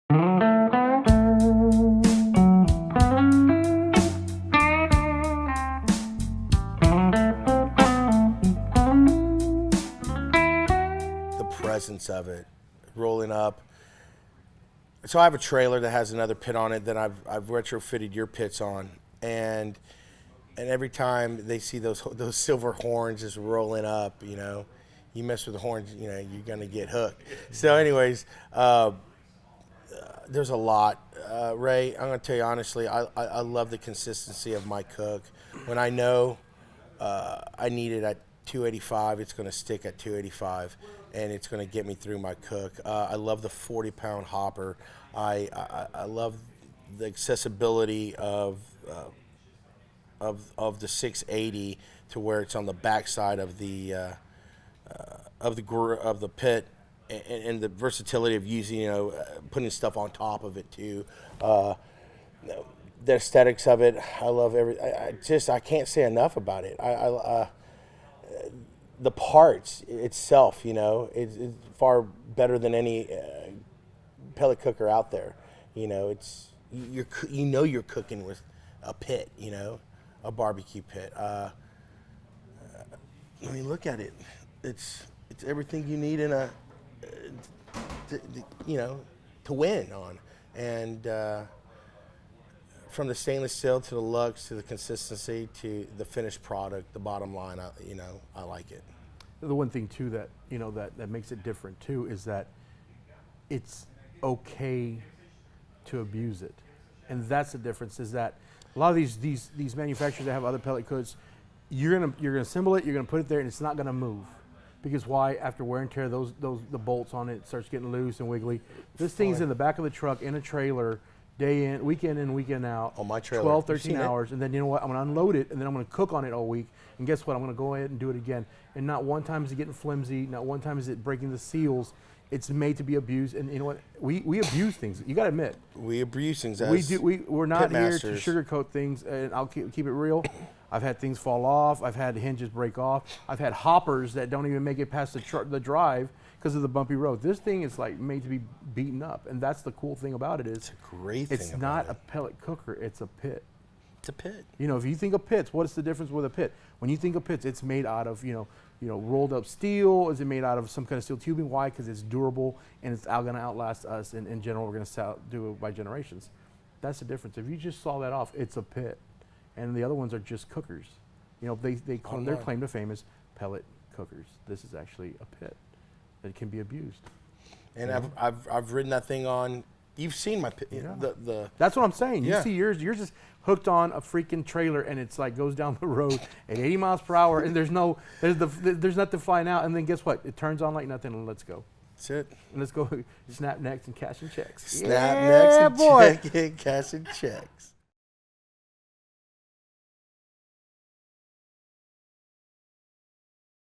The presence of it, rolling up. So I have a trailer that has another pit on it that I've retrofitted your pits on, and every time they see those silver horns just rolling up, you know, you mess with the horns, you know, you're gonna get hooked. So, anyways, there's a lot. Ray, I'm gonna tell you honestly, I love the consistency of my cook. When I know I need it at 285, it's gonna stick at 285. And it's going to get me through my cook. I love the 40-pound hopper. I love the accessibility of the 680 to where it's on the backside of the pit, and the versatility of using, you know, putting stuff on top of it too. The aesthetics of it, I love I can't say enough about it. The parts itself, you know, it's far better than any pellet cooker out there. You know, you're cooking with a pit, you know, a barbecue pit. I mean, look at it. It's everything you need in to win on. And from the stainless steel to the lugs to the consistency to the finished product, the bottom line, I like it. The one thing too that, you know, that makes it different too is that it's okay to abuse it, and that's the difference. Is that a lot of these manufacturers that have other pellet cookers, you're gonna assemble it, you're gonna put it there, and it's not gonna move. Because why? After wear and tear, the bolts on it starts getting loose and wiggly. This thing's in the back of the truck in a trailer, day in, weekend out. On my trailer. 12, 13 hours. And then you know what? I'm going to unload it, and then I'm going to cook on it all week. And guess what? I'm going to go ahead and do it again. And not one time is it getting flimsy. Not one time is it breaking the seals. It's made to be abused. And you know what? We abuse things. You got to admit. We abuse things. As we're not here masters. to sugarcoat things. And I'll keep it real. I've had things fall off. I've had hinges break off. I've had hoppers that don't even make it past the drive because of the bumpy road. This thing is like made to be beaten up, and that's the cool thing about it. It's a great thing. It's not a pellet cooker. It's a pit. It's a pit. You know, if you think of pits, what's the difference with a pit? When you think of pits, it's made out of rolled up steel. Is it made out of some kind of steel tubing? Why? Because it's durable and it's going to outlast us. In general, we're going to do it by generations. That's the difference. If you just saw that off, it's a pit, and the other ones are just cookers. You know, their claim to fame is pellet cookers. This is actually a pit that can be abused. And I've ridden that thing on. You've seen my pit. Yeah. The That's what I'm saying. Yeah. You see yours. Yours is hooked on a freaking trailer, and it's like goes down the road at 80 miles per hour, and there's nothing flying out. And then guess what? It turns on like nothing, and let's go. That's it. And let's go snap necks and cash and checks. Snap necks and boy. cash and checks.